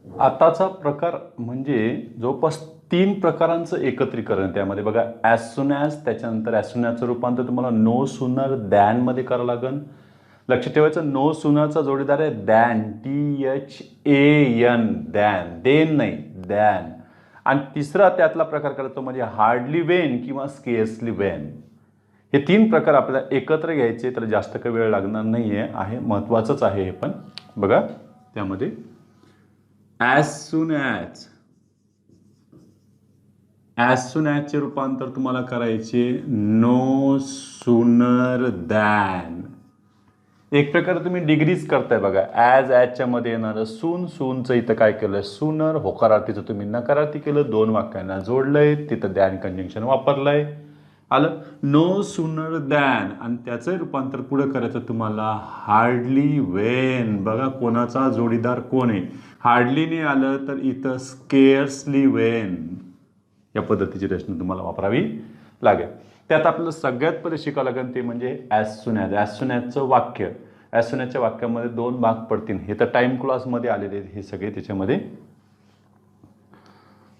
आताचा प्रकार म्हणजे जवळपास 3 प्रकारांचं एकत्रीकरण त्यामध्ये बघा. ॲज सून ॲज, त्याच्यानंतर ॲज सून ॲजचं रूपांतर तुम्हाला नो सूनर दॅन मध्ये करावं लागेल. लक्षात ठेवायचं, नो सूनरचा जोडीदार आहे दॅन, THAN, दॅन, देन नाही, दॅन. आणि तिसरा त्यातला प्रकार करतो म्हणजे हार्डली वेन किंवा स्केअर्सली वेन. हे 3 प्रकार आपल्याला एकत्र घ्यायचे, तर जास्त काही वेळ लागणार नाही आहे, महत्त्वाचंच आहे हे पण. बघा त्यामध्ये as soon as, as soon ॲजचे रूपांतर तुम्हाला करायचे नो सूनर दॅन. एक प्रकारे तुम्ही डिग्रीज करताय बघा. ॲज ॲजच्या मध्ये येणारं सून, सूनचं इथं काय केलं सूनर, होकारार्थीचं तुम्ही नकारार्थी केलं, 2 वाक्यांना जोडलंय, तिथं दॅन कंजंक्शन वापरलंय. आलं नो सूनर दॅन. आणि त्याचं रूपांतर पुढे करायचं तुम्हाला हार्डली वेन. बघा कोणाचा जोडीदार कोण आहे. हार्डलीने आलं तर इथं स्केअर्सली वेन. या पद्धतीची रचना तुम्हाला वापरावी लागेल. त्यात आपल्याला सगळ्यात पहिले शिकावं लागेल ते म्हणजे as soon as. As soon ॲजचं वाक्य. ॲज सून ॲजच्या वाक्यामध्ये 2 भाग पडतील. हे तर टाइम क्लॉजमध्ये आलेले हे सगळे त्याच्यामध्ये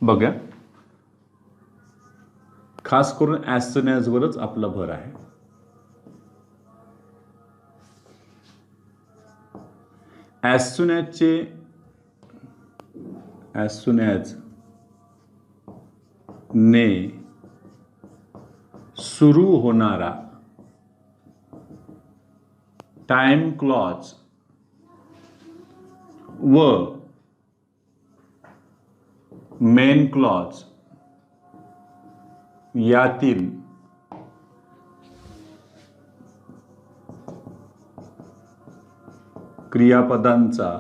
बघा. खास करून ॲज सून ॲजवरच आपला भर आहे. ॲज सून ॲजचे ॲज सून ॲज ने सुरू होणारा टाइम क्लॉज व मेन क्लॉज यातील क्रियापदांचा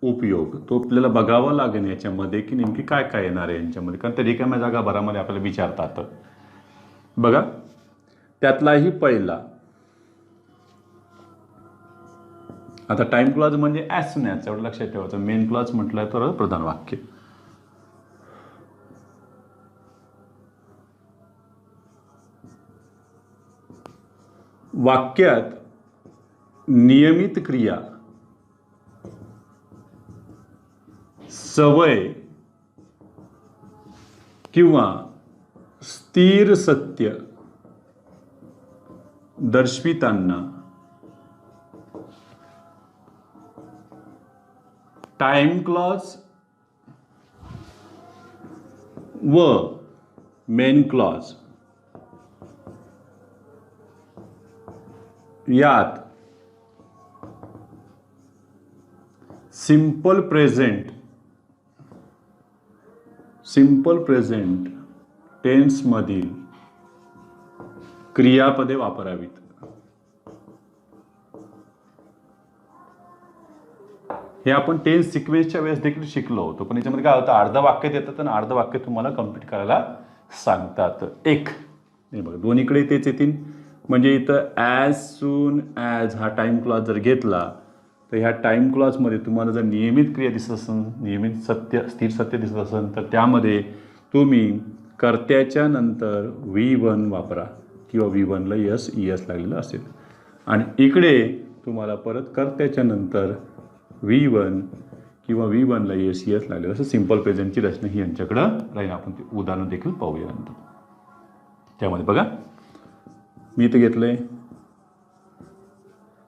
उपयोग तो आपल्याला बघावा लागेल याच्यामध्ये की नेमकी काय काय येणार आहे यांच्यामध्ये, कारण ते रिकाम्या जागा भरामध्ये आपल्याला विचारतात. बघा त्यातलाही पहिला आता टाइम क्लॉज म्हणजे ॲज सून ॲज एवढं लक्षात ठेवायचं. मेन क्लॉज म्हटलं तर प्रधान वाक्य. वाक्यात नियमित क्रिया, सवय किंवा स्थिर सत्य दर्शविताना टाइम क्लॉज व मेन क्लॉज यात सिंपल प्रेझेंट टेन्समधील क्रियापदे वापरावीत. हे आपण टेन्स सिक्वेन्सच्या वेळेस देखील शिकलो होतो, पण याच्यामध्ये काय होतं अर्ध वाक्य देतात आणि अर्ध वाक्य तुम्हाला कंप्लीट करायला सांगतात. एक नाही बघा दोन्हीकडे तेच येतील. म्हणजे इथं ॲज सून ॲज हा टाइम क्लॉज जर घेतला तर ह्या टाइम क्लॉजमध्ये तुम्हाला जर नियमित क्रिया दिसत असेल, नियमित सत्य स्थिर सत्य दिसत असेल तर त्यामध्ये तुम्ही कर्त्याच्या नंतर V1 वापरा किंवा V1ला ES लागलेलं असेल. आणि इकडे तुम्हाला परत कर्त्याच्या नंतर V1 किंवा V1ला ES लागलेलं असं सिंपल प्रेझेंटची रचना ही यांच्याकडं राहील. आपण ते उदाहरण देखील पाहूया नंतर. त्यामध्ये बघा मी इथं घेतलंय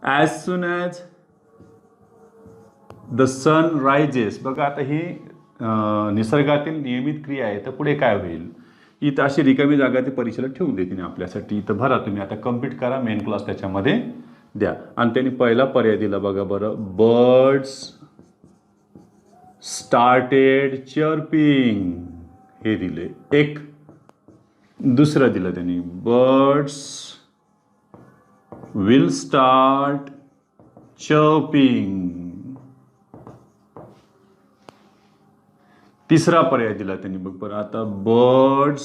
as soon as the sun rises. बघा आता ही निसर्गातील नियमित क्रिया आहे, तर पुढे काय होईल. इथं अशी रिकामी जागा ते परीक्षेला ठेवून देतील आपल्यासाठी. इथं भरा तुम्ही आता कम्प्लीट करा, मेन क्लॉज त्याच्यामध्ये द्या. आणि त्यांनी पहिला पर्याय दिला बघा बरं, बर्ड्स स्टार्टेड चर्पिंग हे दिले एक. दुसरं दिलं त्यांनी बर्ड्स विल स्टार्ट चर्पिंग. तिसरा पर्याय दिला त्यांनी बघ बरं आता बर्ड्स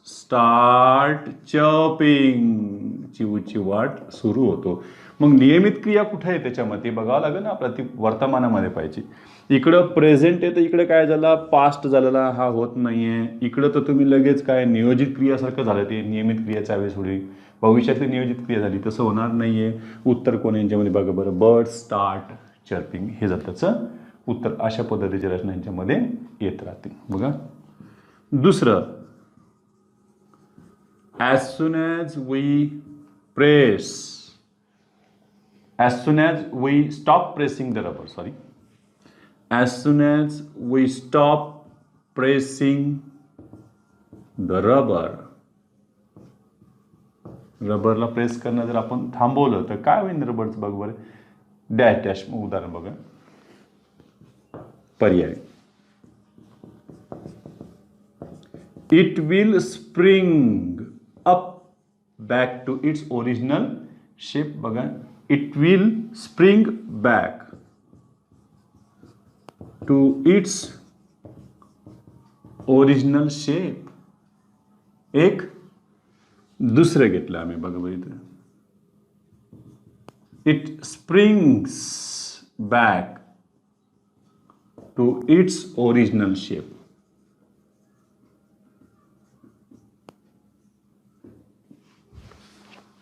स्टार्ट चर्पिंग, चिवची वाट सुरू होतो. मग नियमित क्रिया कुठे आहे त्याच्यामध्ये बघावं लागेल ना आपल्याला, ती वर्तमानामध्ये पाहिजे. इकडं प्रेझेंट आहे तर इकडे काय झाला पास्ट झालेला हा होत नाहीये. इकडं तर तुम्ही लगेच काय नियोजित क्रियासारखं झालं, ते नियमित क्रियाच्या वेळेस थोडी भविष्यातली नियोजित क्रिया झाली, तसं होणार नाहीये. उत्तर कोण यांच्यामध्ये बघा बरं, बर्ड स्टार्ट चर्पिंग हे जर त्याचं उत्तर अशा पद्धतीची रचना यांच्यामध्ये येत राहतील. बघा दुसरं, as soon as we press, as soon as we stop pressing the rubber, sorry, as soon as we stop pressing the rubber, रबरला प्रेस करणं जर आपण थांबवलं तर काय होईल रबरचं? बघ बरं, डॅश डॅश. उदाहरण बघा, पर्याय, it will spring up back to its original shape. बघा, it will spring back to its original shape. एक दुसरं घेतलं आम्ही, बघा बरं इथं, it springs back to its original shape.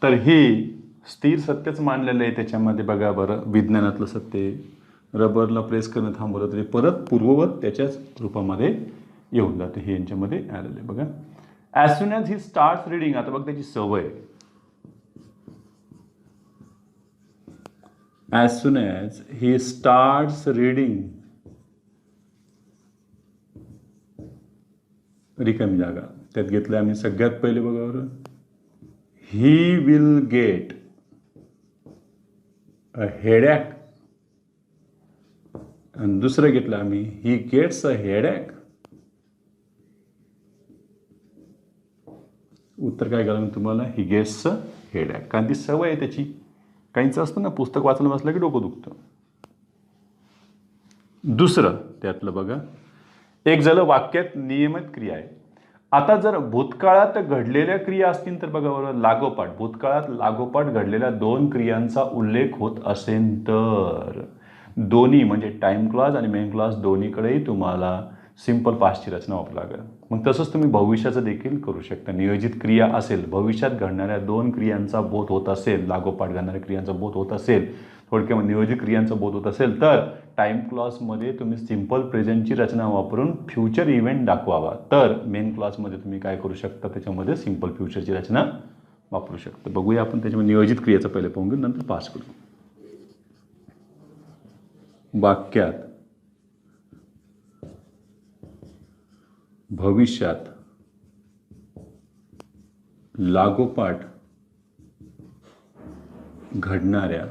तर हे स्थिर सत्यच मानलेलं आहे त्याच्यामध्ये. बघा बरं, विज्ञानातलं सत्य आहे. रबरला प्रेस करणं थांबवलं तरी परत पूर्ववत त्याच्याच रूपामध्ये येऊन जाते. हे यांच्यामध्ये आलेलं आहे. बघा, as soon as he starts reading, आता बघ त्याची सवय, as soon as he starts reading, रिकामी जागा त्यात घेतलं आम्ही. सगळ्यात पहिले बघा बरं, he will get a headache, आणि दुसरं घेतलं आम्ही, he gets a headache. उत्तर काय करा तुम्हाला, he gets a headache, कारण ती सवय आहे त्याची. काहींचं असतं ना, पुस्तक वाचलं बसलं की डोकं दुखतं. दुसरं त्यातलं बघा, एक झालं वाक्यात नियमित क्रिया आहे. आता जर भूतकाळात घडलेल्या क्रिया असतील तर बघा बरं, लागोपाठ, भूतकाळात लागोपाठ घडलेल्या दोन क्रियांचा उल्लेख होत असेल तर दोन्ही म्हणजे टाइम क्लॉज आणि मेन क्लॉज दोन्हीकडेही तुम्हाला सिंपल पास्टची रचना वापरावी लागेल. मग तसंच तुम्ही भविष्याचं देखील करू शकता. नियोजित क्रिया असेल, भविष्यात घडणाऱ्या दोन क्रियांचा बोध होत असेल, लागोपाठ घडणाऱ्या क्रियांचा बोध होत असेल, थोडक्यात नियोजित क्रियांचा बोध होत असेल तर टाइम क्लॉजमध्ये तुम्ही सिंपल प्रेझेंटची रचना वापरून फ्युचर इव्हेंट दाखवावा. तर मेन क्लॉजमध्ये तुम्ही काय करू शकता, त्याच्यामध्ये सिंपल फ्युचरची रचना वापरू शकता. बघूया आपण त्याच्यामध्ये नियोजित क्रियेचं पहिले पाहून घेऊ, नंतर पास करू. वाक्यात भविष्यात लागोपाठ घडणाऱ्या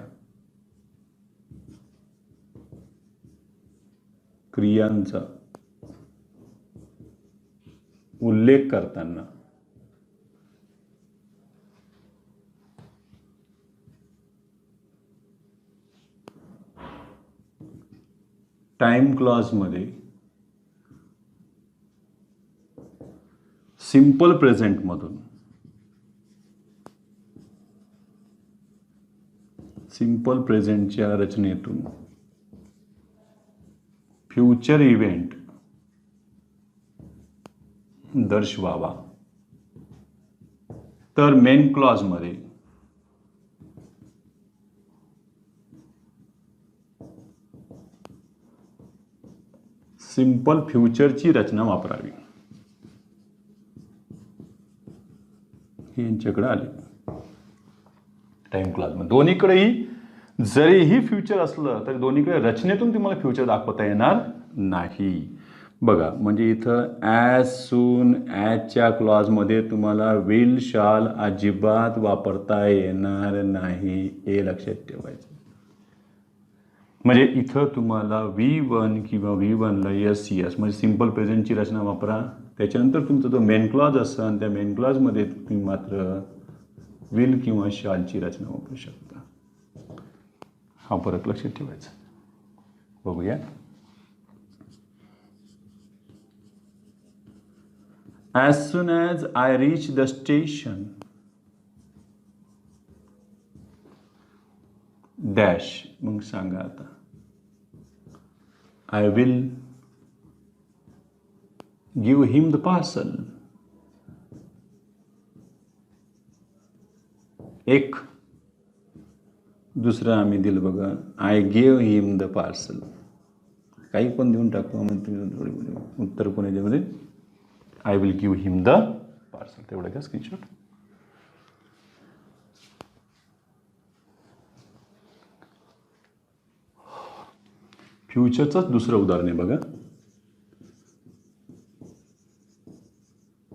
क्रियांचा उल्लेख करताना टाइम क्लॉजमध्ये सिंपल प्रेझेंटमधून सिंपल प्रेझेंटच्या रचनेतून फ्युचर इव्हेंट दर्शवावा. तर मेन क्लॉजमध्ये सिंपल फ्युचरची रचना वापरावी. हे यांच्याकडे आले टाइम क्लॉजमध्ये. दोन्हीकडेही जरीही फ्युचर असलं तरी दोन्हीकडे रचनेतून तुम्हाला फ्युचर दाखवता येणार नाही. बघा, म्हणजे इथं ॲज सून ॲजच्या क्लॉजमध्ये तुम्हाला विल शाल अजिबात वापरता येणार नाही, हे लक्षात ठेवायचं. म्हणजे इथं तुम्हाला V1 किंवा V1ला यस यस म्हणजे सिंपल प्रेझेंटची रचना वापरा. त्याच्यानंतर तुमचा जो मेन क्लॉज असेल त्या मेन क्लॉजमध्ये तुम्ही मात्र विल किंवा शालची रचना वापरू शकता. हा फरक लक्षात ठेवायचा. बघूया. As soon as I reach the station, dash, मग सांगा आता. I will give him the parcel. एक दुसरं आम्ही दिलं बघा, I gave him the parcel. काही पण देऊन टाकू मग तुम्ही उत्तर कोण याच्यामध्ये I will give him the parcel. तेवढं का स्क्रीनशॉट. फ्युचरचंच दुसरं उदाहरण आहे बघा.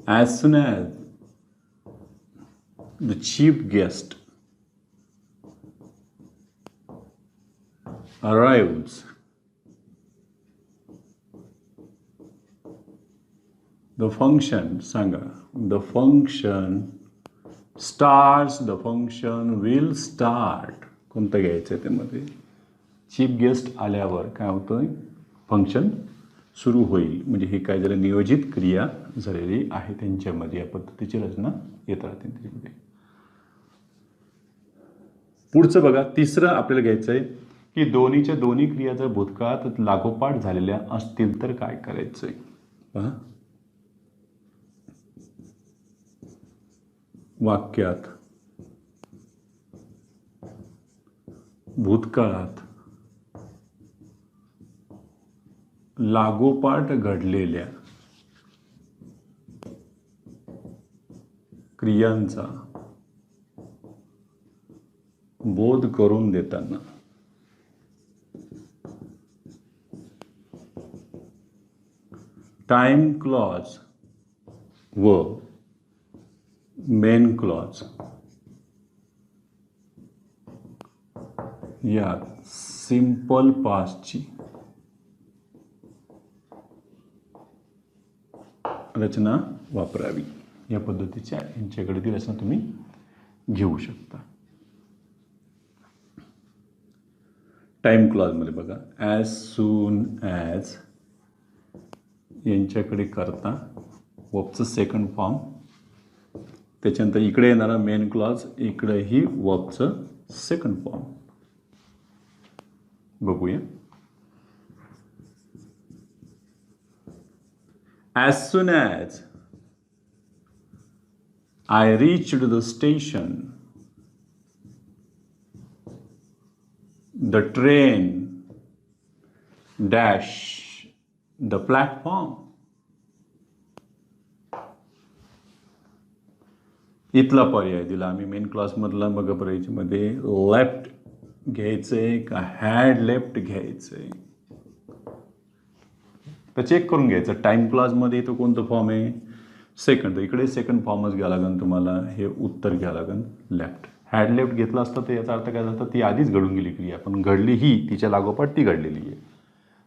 As soon as the chief guest arrives, the function सांगा, the function starts, the function will start. कोणतं घ्यायचं आहे त्यामध्ये? चीफ गेस्ट आल्यावर काय होतं? फंक्शन सुरू होईल. म्हणजे हे काय झालं? नियोजित क्रिया झालेली आहे त्यांच्यामध्ये. या पद्धतीची रचना येत राहते त्याच्यामध्ये. पुढचं बघा, तिसरं आपल्याला घ्यायचं आहे की दोन्हीच्या दोन्ही क्रिया जर भूतकाळात लागोपाठ झालेल्या असतील तर काय करायचं आहे? पहा, वाक्यात भूतकाळात लागोपाठ घडलेल्या क्रियांचा बोध करून देताना टाइम क्लॉज व मेन क्लॉज यात सिंपल पास्टची रचना वापरावी. या पद्धतीच्या यांच्याकडे ती रचना तुम्ही घेऊ शकता. टाइम क्लॉजमध्ये बघा, ॲज सून ॲज यांच्याकडे करता वर्बचं सेकंड फॉर्म. त्याच्यानंतर इकडे येणारा मेन क्लॉज, इकडेही वर्बचं सेकंड फॉर्म. बघूया. As soon as I reached the station, the train dash the platform. इथला पर्याय दिला आम्ही मेन क्लासमधला. बघा पर्यायामध्ये लेफ्ट घ्यायचंय का हॅड लेफ्ट घ्यायचंय तर चेक करून घ्यायचं. टाइम क्लॉजमध्ये तो कोणतं फॉर्म आहे? सेकंड. इकडे सेकंड फॉर्मच घ्यावं लागेल तुम्हाला. हे उत्तर घ्यावं लागेल लेफ्ट. हॅड लेफ्ट घेतलं असतं तर याचा अर्थ काय झाला? ती आधीच घडून गेली क्रिया, पण घडली ही तिच्या लागोपाठ ती घडलेली आहे.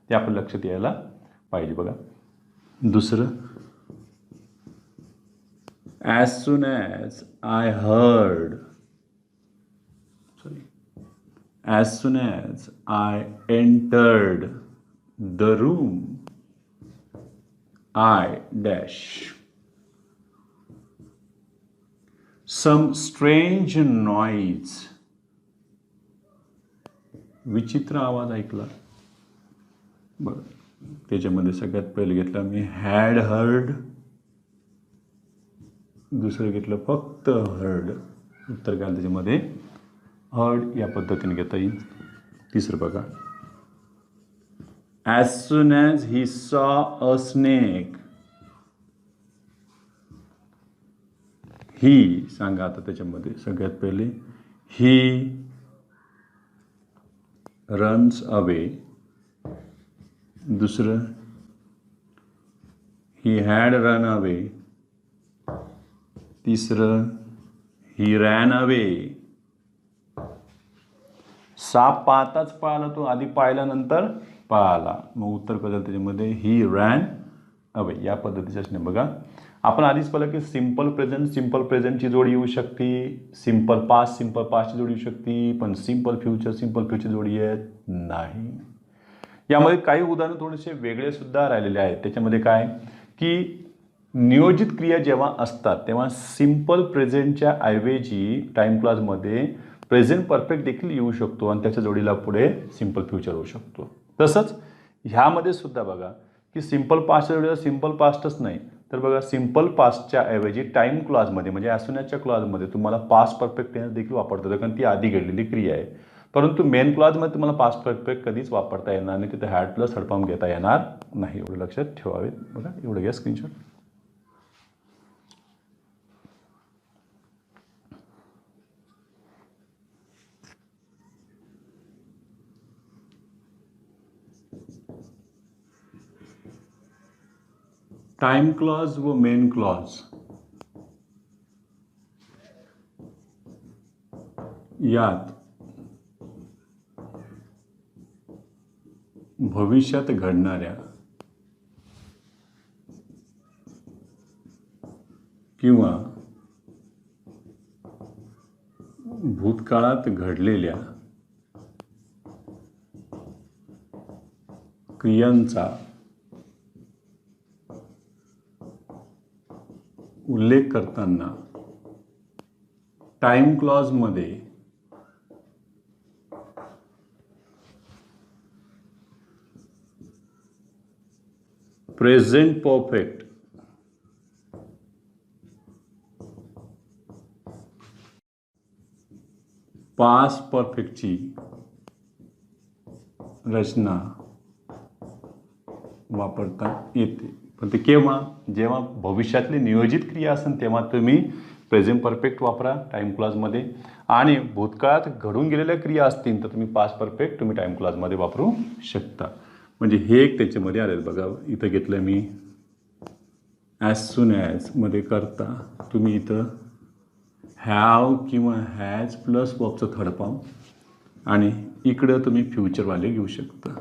ते आपण लक्षात यायला पाहिजे. बघा दुसरं, as soon as I heard, as soon as I entered the room, I dash some strange noise. विचित्र आवाज ऐकला. बरं, त्याच्यामध्ये सगळ्यात पहिले घेतलं मी हॅड हर्ड, दुसरं घेतलं फक्त हर्ड. उत्तर काय त्याच्यामध्ये? हर्ड या पद्धतीने घेता येईल. तिसरं बघा, as soon as he saw a snake. ही सांगा आता त्याच्यामध्ये सगळ्यात पहिले ही रन्स अवे. दुसरं ही हॅड रन अवे. तिसरं ही रॅन अवे. साप पाहताच पळाला तो, आधी पाहिल्यानंतर पळाला. मग उत्तर कसं त्याच्यामध्ये? ही रॅन अवे. या पद्धतीचं असणे. बघा आपण आधीच पाहिलं की सिम्पल प्रेझेंटची जोडी येऊ शकते, सिम्पल पास्टची जोडी येऊ शकते, पण सिम्पल फ्युचर जोडी येत नाही. यामध्ये काही उदाहरणं थोडेसे वेगळे सुद्धा राहिलेले आहेत. त्याच्यामध्ये काय की नियोजित क्रिया जेव्हा असतात तेव्हा सिम्पल प्रेझेंटच्या ऐवजी टाइम क्लॉजमध्ये प्रेझेंट परफेक्ट देखील येऊ शकतो आणि त्याच्या जोडीला पुढे सिम्पल फ्युचर होऊ शकतो. तसंच ह्यामध्ये सुद्धा बघा की सिम्पल पास्टच्या जोडीला सिम्पल पास्टच नाही तर बघा सिम्पल पास्टच्या ऐवजी टाइम क्लॉजमध्ये म्हणजे ॲज सून ॲजच्या क्लॉजमध्ये तुम्हाला पास्ट परफेक्ट टेन्स देखील वापरता येतं, कारण ती आधी घडलेली क्रिया आहे. परंतु मेन क्लॉजमध्ये तुम्हाला पास्ट परफेक्ट कधीच वापरता येणार नाही, तिथे हॅड प्लस थर्ड फॉर्म घेता येणार नाही. एवढं लक्षात ठेवावे. बघा एवढं घ्या स्क्रीनशॉट. टाइम क्लॉज व मेन क्लॉज यात भविष्यात घडणाऱ्या किंवा भूतकाळात घडलेल्या क्रियांचा उल्लेख करताना टाइम क्लॉजमध्ये प्रेझेंट परफेक्ट पास्ट परफेक्टची रचना वापरता येते. पण ते केव्हा? जेव्हा भविष्यातली नियोजित क्रिया असेल तेव्हा तुम्ही प्रेझेंट परफेक्ट वापरा टाइम क्लॉजमध्ये, आणि भूतकाळात घडून गेलेल्या क्रिया असतील तर तुम्ही पास्ट परफेक्ट तुम्ही टाइम क्लॉजमध्ये वापरू शकता. म्हणजे हे एक त्याच्यामध्ये आलेलं बघा. इथं घेतलं मी ॲज सून ॲज मध्ये करता तुम्ही इथं हॅव किंवा हॅज प्लस वर्बचं थर्ड फॉर्म, आणि इकडं तुम्ही फ्युचरवाले घेऊ शकता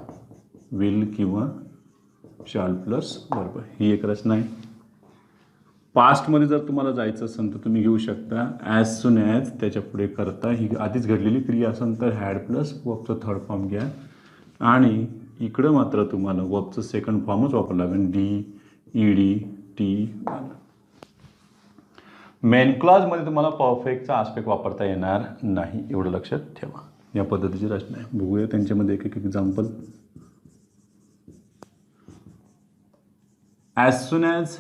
विल किंवा शाल प्लस वर्ब. ही एक रचना आहे. पास्टमध्ये जर तुम्हाला जायचं असेल तर तुम्ही घेऊ शकता ॲज सून ॲज, त्याच्या पुढे करता ही आधीच घडलेली क्रिया असेल तर हॅड प्लस वर्बचं थर्ड फॉर्म घ्या, आणि इकडं मात्र तुम्हाला वर्बचं सेकंड फॉर्मच वापरावं लागेल D E D T. Main क्लॉजमध्ये तुम्हाला परफेक्टचा आस्पेक्ट वापरता येणार नाही, एवढं लक्षात ठेवा. या पद्धतीची रचना आहे. बघूया त्यांच्यामध्ये एक एक example. As soon as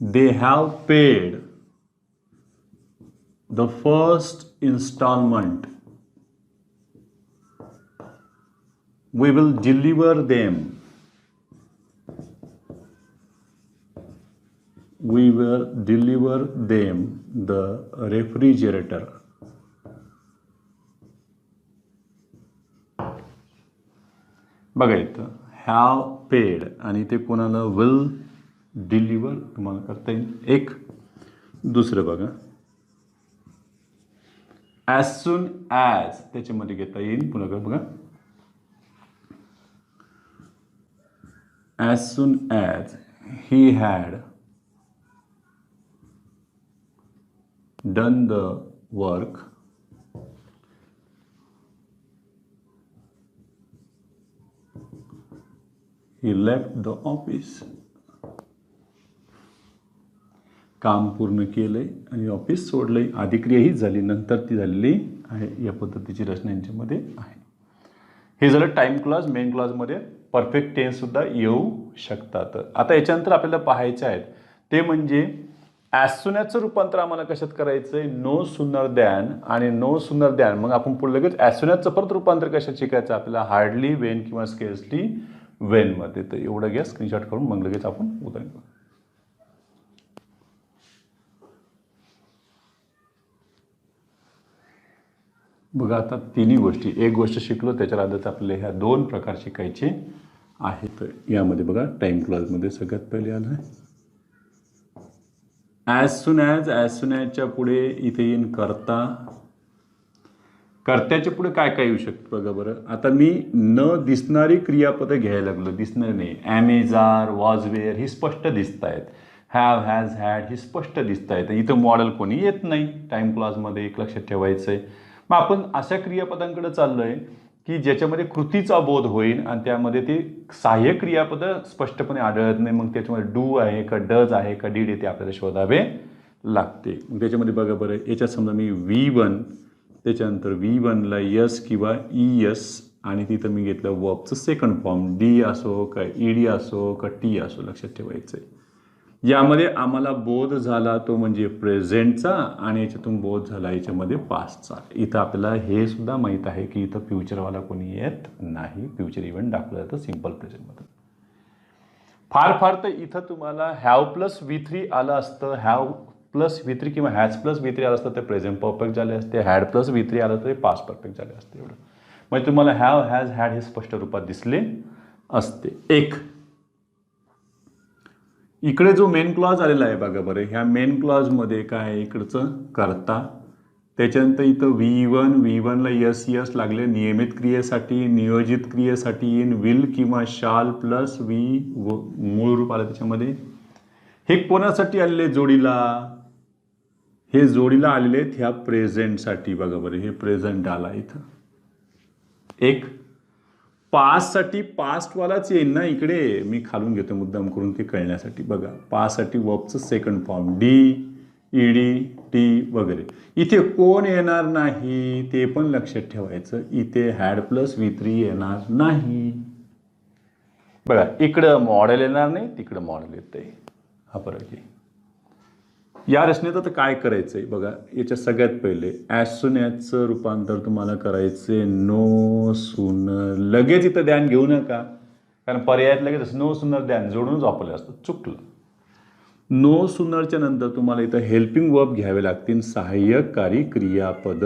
they have paid the first installment, we will deliver them. We will deliver them the refrigerator. बघा इथं हॅव पेड आणि ते कोणाला विल डिलिव्हर तुम्हाला करता येईल. एक दुसरं बघा ॲज सून ॲज त्याच्यामध्ये घेता येईल. पुन्हा बघा as soon as he had done the work he left the office. काम पूर्ण केलंय आणि ऑफिस सोडलंय. आधी क्रिया हीच झाली, नंतर ती झालेली आहे. या पद्धतीची रचना यांच्यामध्ये आहे. हे झालं टाइम क्लॉज. मेन क्लॉजमध्ये परफेक्ट टेन्स सुद्धा येऊ शकतात. आता याच्यानंतर आपल्याला पाहायचं आहे ते म्हणजे ॲज सून ॲजचं रूपांतर आम्हाला कशात करायचं आहे? नो सुनर दॅन आणि नो सुनर दॅन. मग आपण पुढे लगेच ॲज सून ॲजचं परत रूपांतर कशात शिकायचं आपल्याला? हार्डली, वेन किंवा स्केर्सली वेनमध्ये. तर एवढं घ्या स्क्रीनशॉट करून, मग लगेच आपण उदाहरण करू. बघा आता तिन्ही गोष्टी, एक गोष्ट शिकलो त्याच्या आधीच आपल्याला ह्या दोन प्रकार शिकायचे आहेत. यामध्ये बघा टाइम क्लॉजमध्ये सगळ्यात पहिले आलं आहे as soon as. As soon ॲजच्या पुढे इथे येईन करता. कर्त्याच्या पुढे काय काय येऊ शकतं बघा बरं. आता मी न दिसणारी क्रियापदं घ्यायला लागलो. दिसणार नाही. ॲमेझार, वॉज वेअर ही स्पष्ट दिसत आहेत. हॅव, हॅज, हॅड ही स्पष्ट दिसत आहेत. इथं मॉडेल कोणी येत नाही टाइम क्लॉजमध्ये, एक लक्षात ठेवायचं आहे. मग आपण अशा क्रियापदांकडे चाललो आहे की ज्याच्यामध्ये कृतीचा बोध होईल आणि त्यामध्ये ते सहाय्यक क्रियापदं स्पष्टपणे आढळत नाही. मग त्याच्यामध्ये डू आहे का, डज आहे का, डीड आहे ते आपल्याला शोधावे लागते. मग त्याच्यामध्ये बघा बरं, याच्यात समजा मी V1, त्याच्यानंतर V1ला यस किंवा ES आणि तिथं मी घेतलं वर्बचं सेकंड फॉर्म डी असो का ED असो का टी असो, लक्षात ठेवायचं आहे. यामध्ये आम्हाला बोध झाला तो म्हणजे प्रेझेंटचा आणि याच्यातून बोध झाला याच्यामध्ये पास्टचा. इथं आपल्याला हे सुद्धा माहीत आहे की इथं फ्युचरवाला कोणी येत नाही. फ्युचर इव्हेंट दाखवलं जातं सिम्पल प्रेझेंटमध्ये. फार तर इथं तुम्हाला हॅव प्लस V3 आलं असतं. हॅव प्लस V3 किंवा हॅज प्लस V3 आलं असतं ते प्रेझेंट परफेक्ट झाले असते. हॅड प्लस V3 आलं तर ते पास्ट परफेक्ट झाले असते. एवढं म्हणजे तुम्हाला हॅव हॅज हॅड हे स्पष्ट रूपात दिसले असते. एक इकडे जो मेन क्लॉज आलेला आहे बघा बरं, ह्या मेन क्लॉजमध्ये काय आहे, इकडचं करता, त्याच्यानंतर इथं V1ला यस लागले नियमित क्रियेसाठी, नियोजित क्रियेसाठी येईन विल किंवा शाल प्लस वी मूळ रूप आलं त्याच्यामध्ये. हे कोणासाठी आलेले जोडीला, हे जोडीला आलेले आहेत ह्या प्रेझेंटसाठी बघा बरं, हे प्रेझेंट आला इथं. एक पाससाठी पास्टवालाच येईल ना इकडे, मी खालून घेतो मुद्दाम करून ते कळण्यासाठी. बघा पाससाठी वर्बचं second form D ED T वगैरे. इथे कोण येणार नाही ते पण लक्षात ठेवायचं. इथे हॅड प्लस V3 येणार नाही. बघा इकडं मॉडेल येणार नाही, तिकडं मॉडेल येतंय, हा फरक आहे. या रचनेत आता काय करायचंय बघा, याच्या सगळ्यात पहिले ॲज सून ॲजचं रूपांतर तुम्हाला करायचे नो सूनर. लगेच इथं ध्यान घेऊ नका, कारण पर्यायात लगेच नो सूनर ध्यान जोडूनच वापरलं असतं, चुकलं. नो सूनरच्या नंतर तुम्हाला इथं हेल्पिंग वर्ब घ्यावे लागतील, सहाय्यकारी क्रियापद.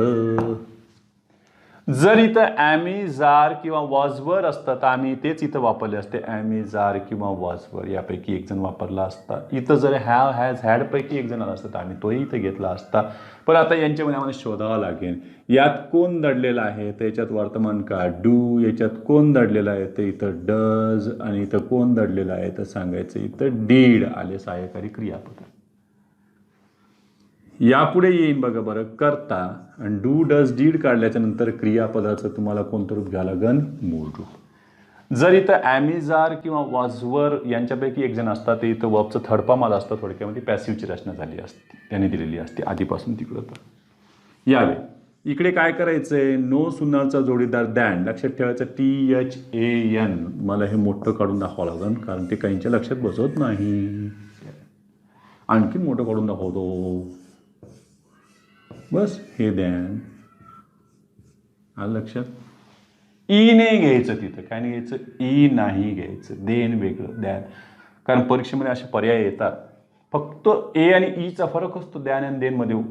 जर इथं ॲमिज आर किंवा वॉजवर असतं तर आम्ही तेच इथं वापरले असते, ॲमिज आर किंवा वॉजवर यापैकी एक जण वापरला असता. इथं जर हॅव हॅज हॅड पैकी एक जण आला असतं तर आम्ही तोही इथं घेतला असता. पण आता यांच्यामध्ये आम्हाला शोधावं लागेल यात कोण दडलेला आहे, तर याच्यात वर्तमान काळ डू, याच्यात कोण दडलेला आहे तर इथं डज, आणि इथं कोण दडलेला आहे तर सांगायचं इथं डीड आले सहाय्यकारी क्रियापद. यापुढे येईन बघा बरं करता, आणि डू डज डीड काढल्याच्या नंतर क्रियापदाचं तुम्हाला कोणतं रूप घ्यावं लागेल, मूळ रूप. जर इथं ॲमिज आर किंवा वॉजवर यांच्यापैकी एक जण असतात तर इथं वर्बचं थर्ड फॉर्म आलं असतं, थोडक्यामध्ये पॅसिव्हची रचना झाली असते, त्याने दिलेली असते आधीपासून तिकडं. तर यावे इकडे काय करायचंय, नो सुनरचा जोडीदार दॅन, लक्षात ठेवायचं THAN. मला हे मोठं काढून दाखवावं लागेल कारण ते काहींच्या लक्षात बसत नाही. आणखी मोठं काढून दाखवतो, बस हे द्यान आलं लक्षात. ई नाही घ्यायचं तिथं, काय नाही घ्यायचं, ई नाही घ्यायचं, देन वेगळं द्यान. कारण परीक्षेमध्ये असे पर्याय येतात, फक्त ए आणि ईचा फरक असतो द्यान आणि देनमध्ये.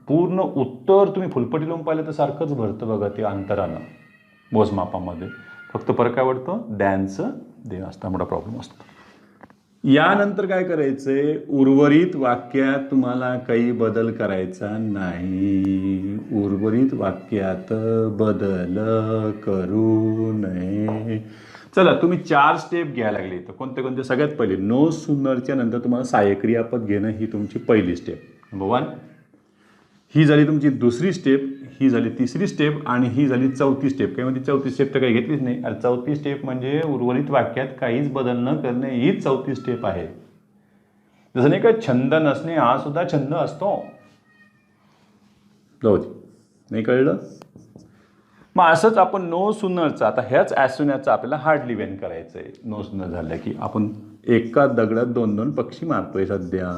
पूर्ण उत्तर तुम्ही फुलपट्टी लावून पाहिलं तर सारखंच भरतं बघा ते अंतरानं मोजमापामध्ये, फक्त फरक काय वाटतं, द्यानचं देन असतं, मोठा प्रॉब्लेम असतो. यानंतर काय करायचंय, उर्वरित वाक्यात तुम्हाला काही बदल करायचा नाही. उर्वरित वाक्यात बदल करू नये. चला तुम्ही 4 स्टेप घ्यायला लागले तर कोणते कोणते, सगळ्यात पहिले नो सूनरच्या नंतर तुम्हाला सहाय्यक क्रियापद घेणं ही तुमची पहिली स्टेप, नंबर 1. ही झाली तुमची दुसरी स्टेप, ही झाली तिसरी स्टेप, आणि ही झाली चौथी स्टेप. काही म्हणजे चौथी स्टेप तर काही घेतलीच नाही, आणि चौथी स्टेप म्हणजे उर्वरित वाक्यात काहीच बदल न करणे हीच चौथी स्टेप आहे. जसं नाही का छंद नसणे हा सुद्धा छंद असतो. जाऊ दे, नाही कळलं. मग असंच आपण नो सुनरचा, आता ह्याच ॲसुन्याचा आपल्याला हार्डली वेन करायचं आहे. नो सुनर झालं की आपण एका दगडात 2 पक्षी मारतोय सध्या.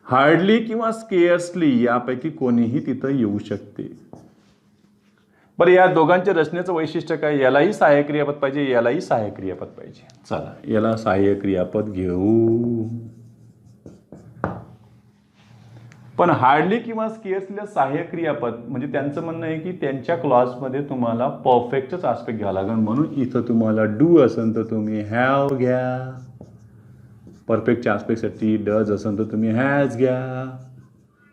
हार्डली किंवा स्केअर्सली यापैकी कोणीही तिथं येऊ शकते. बरं या दोघांच्या रचनेचं वैशिष्ट्य काय, यालाही सहाय्यक क्रियापद पाहिजे, यालाही सहाय्यक क्रियापद पाहिजे. चला याला सहाय्यक क्रियापद घेऊ. पण हार्डली किंवा स्केअर्सलीला सहाय्यक क्रियापद म्हणजे त्यांचं म्हणणं आहे की त्यांच्या क्लॉजमध्ये तुम्हाला परफेक्टच आस्पेक्ट घ्यावं लागेल. म्हणून इथं तुम्हाला डू असेल तर तुम्ही हॅव घ्या, परफेक्टच्या आस्पेक्टसाठी. डज असेल तर तुम्ही हॅज घ्या,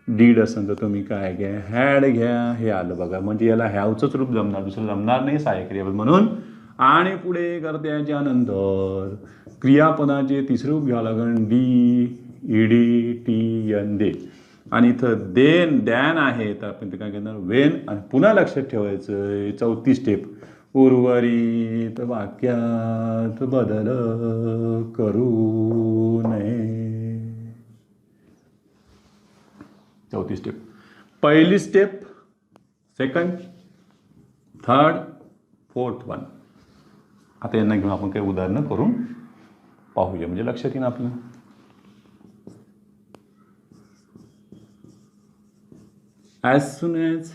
डीड असेल तर तुम्ही काय घ्या, हॅड घ्या. हे आलं बघा, म्हणजे याला हॅवचंच रूप जमणार, दुसरं जमणार नाही सहाय्यक क्रियापद म्हणून. आणि पुढे करत्याच्या नंतर क्रियापदाचे तिसरे रूप घ्यावं लागेल, डी ईडी टी एन दे. आणि इथं देन डॅन आहे तर आपण ते काय करणार, वेन. आणि पुन्हा लक्षात ठेवायचं चौथी स्टेप, उर्वरित वाक्यात बदल करू नये. चौथी स्टेप, पहिली step, second, third, fourth one. आता यांना घेऊन आपण काही उदाहरणं करून पाहूया म्हणजे लक्षात येईल आपलं. as soon as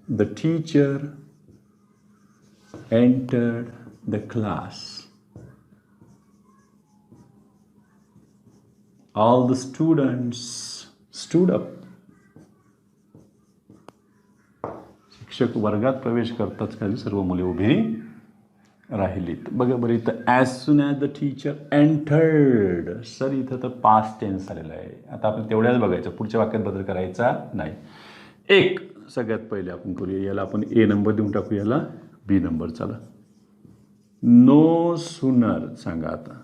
the teacher entered the class, all the students stood up. शिक्षक वर्गात प्रवेश करताच खाली सर्व मुले उभी राहिलीत. बघा बरं इथं as soon as the teacher entered. Sir इथं तर पास्ट टेन्स आलेला आहे. आता आपण तेवढ्याच बघायचं, पुढच्या वाक्यात बदल करायचा नाही. एक सगळ्यात पहिले आपण करूया, याला आपण ए नंबर देऊन टाकू, याला बी नंबर. चला, नो सूनर सांगा आता.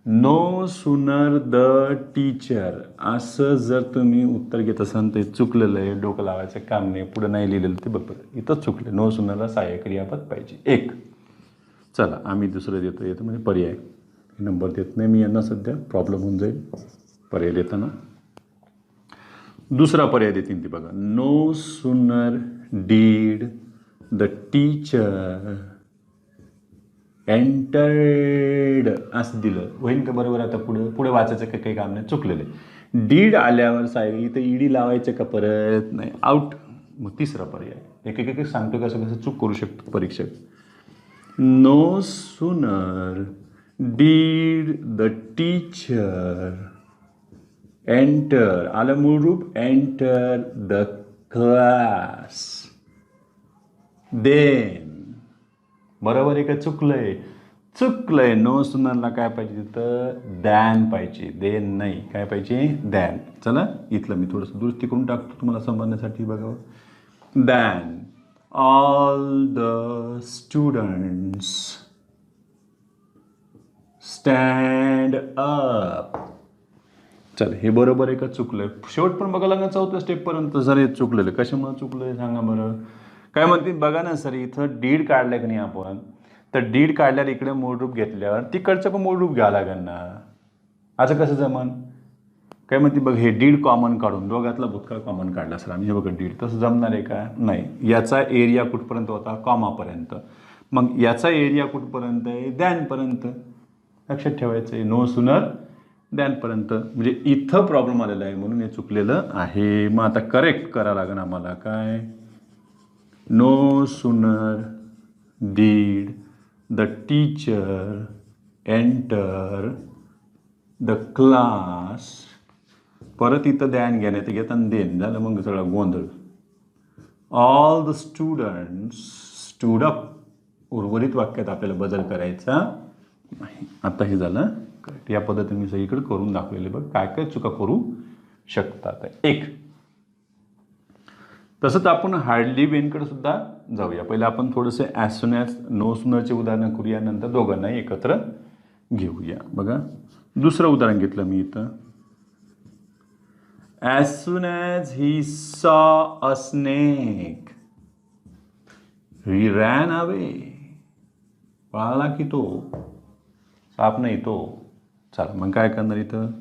नो सूनर द टीचर, असं जर तुम्ही उत्तर घेत असाल तर चुकलेलं आहे, डोकं लावायचं काम नाही, पुढे नाही लिहिलेलं ते बरोबर. इथंच चुकलं. नो सूनरला सहाय्यक क्रियापद पाहिजे. एक. चला आम्ही दुसरं देतो, येतं म्हणजे पर्याय. नंबर देत नाही मी यांना, सध्या प्रॉब्लेम होऊन जाईल पर्याय देताना. दुसरा पर्याय देतील ती बघा. No sooner did the teacher entered असं दिलं होईल का बरोबर. आता पुढे वाचायचं काही काम नाही, चुकलेलं आहे. डीड आल्यावर साहेब इथं ईडी लावायचं का परत नाही, आउट. मग तिसरा पर्याय एक एक एक सांगतो कसं कसं चूक करू शकतो परीक्षक. No sooner did the teacher enter, आलं मूळ रूप एंटर द क्लास देन. बरोबर आहे का चुकलंय. चुकलंय. नो सूनरला काय पाहिजे तिथं दॅन पाहिजे, देन नाही. काय पाहिजे दॅन. चला इथलं मी थोडंसं दुरुस्ती करून टाकतो तुम्हाला समजण्यासाठी. बघावं. Than all the students stand up. चल हे बरोबर आहे का चुकलंय. शेवट पण बघा लागणार चौथ्या स्टेपपर्यंत. जर हे चुकलेलं कशामुळे चुकलंय सांगा बरं. काय म्हणते बघा ना सर, इथं डीड काढलं की नाही आपण, तर डीड काढल्यावर इकडे मूळ रूप घेतल्यावर तिकडचं पण मूळ रूप घ्यावं लागेल ना. असं कसं जमन. काय म्हणते बघ, हे डीड कॉमन काढून दोघातला भूतकाळ कॉमन काढला सर आम्ही. हे बघा डीड, तसं जमणार आहे का नाही. याचा एरिया कुठपर्यंत होता, कॉमापर्यंत. मग याचा एरिया कुठपर्यंत आहे, दॅनपर्यंत. लक्षात ठेवायचं आहे. नो सूनर दॅनपर्यंत. म्हणजे इथं प्रॉब्लेम आलेला आहे म्हणून हे चुकलेलं आहे. मग आता करेक्ट करावं लागेल आम्हाला. काय no sooner did the teacher enter the class. परत इथं दॅन घेण्यात घेताना देन झालं, मग सगळा गोंधळ. All the students stood up. उर्वरित वाक्यात आपल्याला बदल करायचा नाही. आता हे झालं करेक्ट. या पद्धतीने मी सगळीकडे करून दाखवलेले बघ काय काय चुका करू शकतात. एक. तसंच आपण हार्डली वेनकडे सुद्धा जाऊया. पहिले आपण थोडंसं ॲज सून ॲज नो सूनरचे उदाहरण करूया, नंतर दोघांनाही एकत्र घेऊया. बघा दुसरं उदाहरण घेतलं मी इथं. As soon as he saw a snake he ran away. पळाला की तो, साप नाही तो. चला मग काय करणार इथं.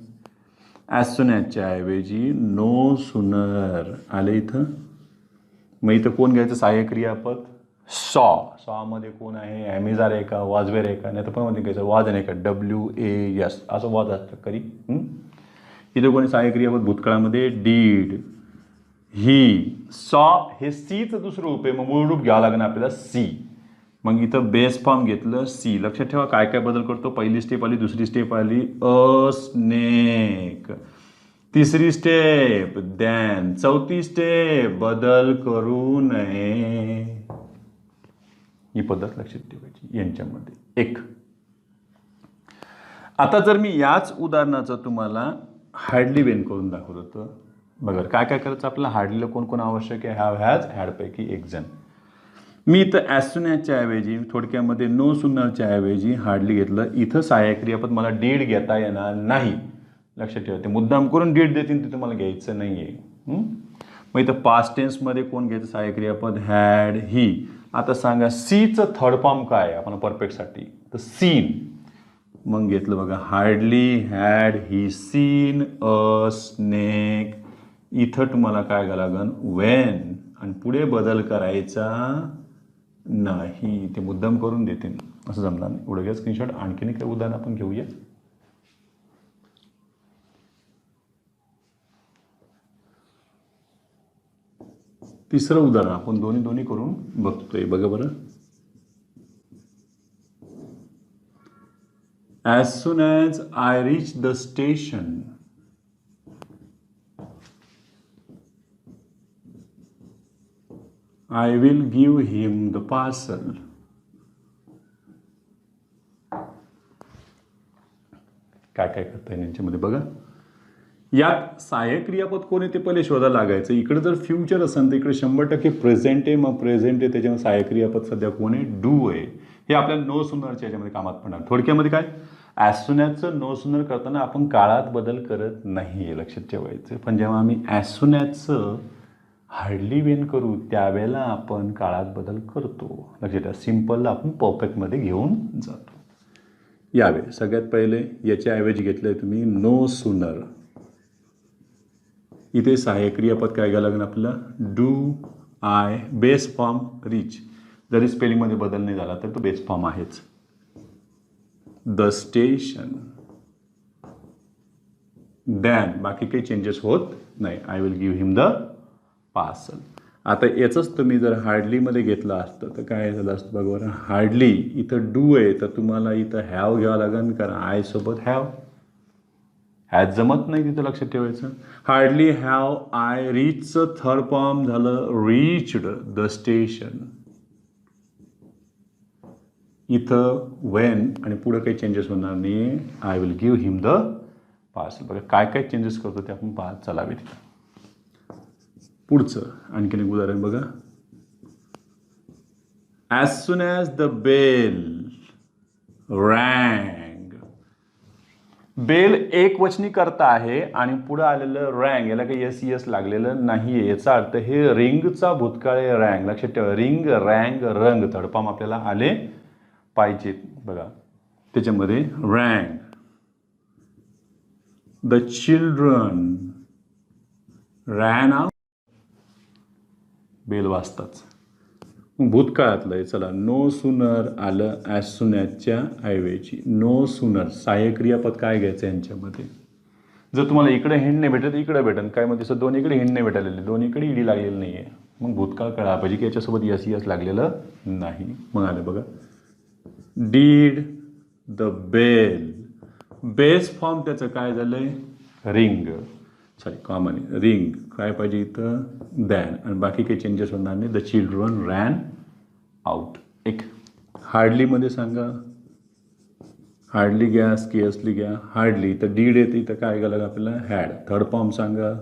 ॲज सून ॲजच्या ऐवजी नो सूनर आले इथं. मग इथं कोण घ्यायचं सहाय्यक क्रियापद सॉ. सॉमध्ये कोण आहे, ॲमेझार आहे का, वाजवेर आहे का, नाही तर पण मध्ये घ्यायचं वाज नाही का, WAS असं वाज असतं कधी. इथं कोणी सहाय्यक क्रियापद भूतकाळामध्ये डीड ही सॉ. हे सीचं दुसरं रूप आहे, मग मूळ रूप घ्यावं लागणार आपल्याला सी. मग इथं बेस फॉर्म घेतलं सी. लक्षात ठेवा काय काय बदल करतो. पहिली स्टेप आली, दुसरी स्टेप आली अ स्नेक, तिसरी स्टेप दॅन, चौथी स्टेप बदल करू नये. ही पद्धत लक्षात ठेवायची यांच्यामध्ये. एक. आता जर मी याच उदाहरणाचं तुम्हाला हार्डली वेन करून दाखवलं होतं. बघा काय काय करायचं आपल्याला. हार्डलीला कोण कोण आवश्यक आहे, हॅव हॅज हॅडपैकी एक जण. मी इथं ॲज सून ॲजच्या ऐवजी थोडक्यामध्ये नो सूनरच्या ऐवजी हार्डली घेतलं. इथं सहाय्यक क्रियापद मला डीड घेता येणार नाही. लक्षात ठेवा. ते मुद्दाम करून डीड देतील ते तुम्हाला घ्यायचं नाही आहे. मग इथं पास्ट टेन्समध्ये कोण घ्यायचं सहाय्यक क्रियापद हॅड ही. आता सांगा सीचं थर्ड फॉर्म काय आपण परफेक्टसाठी, तर सीन. मग घेतलं बघा hardly had he seen a snake. इथं तुम्हाला काय घालावं लागेल वेन, आणि पुढे बदल करायचा नाही. ते मुद्दाम करून देतील असं जमणार नाही. एवढं घ्या स्क्रीनशॉट. आणखीन काही उदाहरण आपण घेऊया. तिसरं उदाहरण आपण दोन्ही दोन्ही करून बघतोय. बघा बरं. As soon as I reach the station, I will give him the parcel. काय काय करता येईल यांच्यामध्ये बघा. यात सहाय्यक क्रियापद कोण आहे ते पहिले शोधायला लागायचं. इकडे जर फ्युचर असेल तर इकडे 100% प्रेझेंट आहे. मग प्रेझेंट आहे त्याच्यामुळे सहाय्यक क्रियापद सध्या कोण आहे? डू आहे. हे आपल्याला नो सुनरच्या याच्यामध्ये कामात पडणार. थोडक्यामध्ये काय, ॲज सुन ॲजचं नो सुनर करताना आपण काळात बदल करत नाही हे लक्षात ठेवायचं. पण जेव्हा आम्ही ॲज सुन ॲजचं हार्डली वेन करू त्यावेळेला आपण काळात बदल करतो. लक्षात ठेवा. सिम्पलला आपण परफेक्टमध्ये घेऊन जातो. यावे सगळ्यात पहिले याच्याऐवजी घेतलंय तुम्ही नो सुनर. इथे सहाय्यक क्रियापद काय घ्यावं लागेल आपल्याला? Do I base form rich. जरी स्पेलिंगमध्ये बदल नाही झाला तर तो बेस फॉर्म आहेच. द स्टेशन, दॅन, बाकी काही चेंजेस होत नाही. I will give him the parcel. आता याचंच तुम्ही जर हार्डलीमध्ये घेतलं असतं तर काय झालं असतं बघा बरं. हार्डली इथं डू आहे तर तुम्हाला इथं हॅव घ्यावं लागेल कारण आय सोबत हॅव. हॅज जमत नाही तिथं लक्षात ठेवायचं. हार्डली हॅव आय रीचचं थर्ड फॉर्म झालं रीच्ड द स्टेशन. इथं वेन आणि पुढं काही चेंजेस होणार नाही. I will give him the parcel. बघा काय काय चेंजेस करतो ते आपण पाहत चालावे तिथं. पुढचं आणखीन एक उदाहरण बघा. As soon as the bell rang. Bell एक वचनी करता आहे आणि पुढं आलेलं रँग याला काही एस एस लागलेलं नाहीये. याचा अर्थ हे रिंगचा भूतकाळ आहे रँग. लक्षात ठेवा. रिंग, रँग, रंग थर्डफॉर्म आपल्याला आले पाहिजेत. बघा त्याच्यामध्ये rang. The children ran out. Bell वाजताच. भूतकाळातलं आहे. चला नो सुनर आलं ॲज सुन ॲजच्या ऐवजी. नो सुनर सहाय्यक क्रियापद काय घ्यायचं यांच्यामध्ये? जर तुम्हाला इकडे हिंड नाही भेटत इकडे भेटन काय मग दिसत दोन्हीकडे हिंड नाही भेटायला दोन्हीकडे ईडी लागलेलं नाही आहे. मग भूतकाळ कळा पाहिजे की याच्यासोबत यस यस लागलेलं नाही. मग आलं बघा. Did the bell. Base form त्याचं काय झालंय? रिंग. Sorry common ring. काय पाहिजे इथं? दॅन. आणि बाकी काही चेंजेस होणार नाही. The children ran out. एक हार्डलीमध्ये सांगा. हार्डली घ्या, स्केअर्सली घ्या. हार्डली तर डीड येते इथं काय घ्यायला आपल्याला? हॅड. थर्ड फॉर्म सांगा.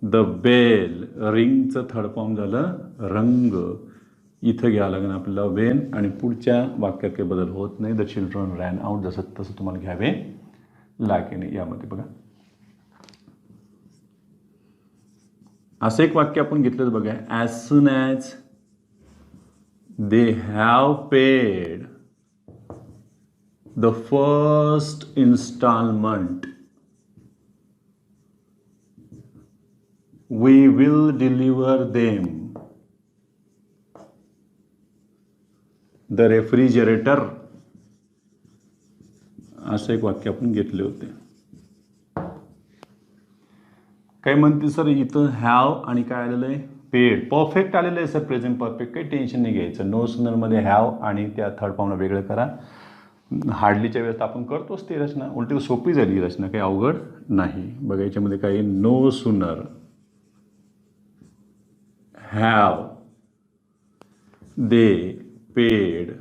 The bell. रिंगचं थर्ड फॉर्म झालं रंग. इथं घ्यावं लागेल आपल्याला वेन आणि पुढच्या वाक्यात काही बदल होत नाही. The children ran out. जसं तसं तुम्हाला घ्यावे लागेल. यामध्ये बघा असं एक वाक्य आपण घेतलं बघा. As soon as they have paid the first instalment we will deliver them the refrigerator. असं एक वाक्य आपण घेतले होते. काही म्हणते सर इथं हॅव आणि काय आलेलं आहे? पेड. परफेक्ट आलेलं आहे सर. Present perfect. काही टेन्शन नाही घ्यायचं. नो सुनरमध्ये हॅव आणि त्या थर्ड फॉर्मला वेगळं करा. हार्डलीच्या वेळेस आपण करतोच ती रचना. उलटी सोपी झाली रचना. काही अवघड नाही. बघा याच्यामध्ये काही no sooner have they paid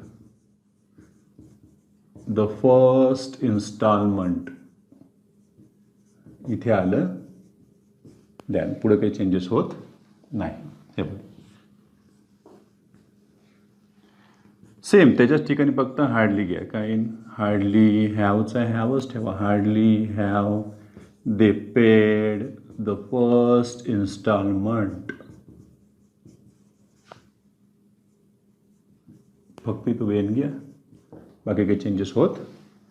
the first instalment. इथे आलं दॅन. पुढे काही चेंजेस होत नाही. हे बघ सेम त्याच्याच ठिकाणी फक्त हार्डली घ्या. काय हार्डली हॅवचा हॅवच ठेवा. Hardly have they paid the first instalment. फक्त इथं वेन घ्या. बाकी काही चेंजेस होत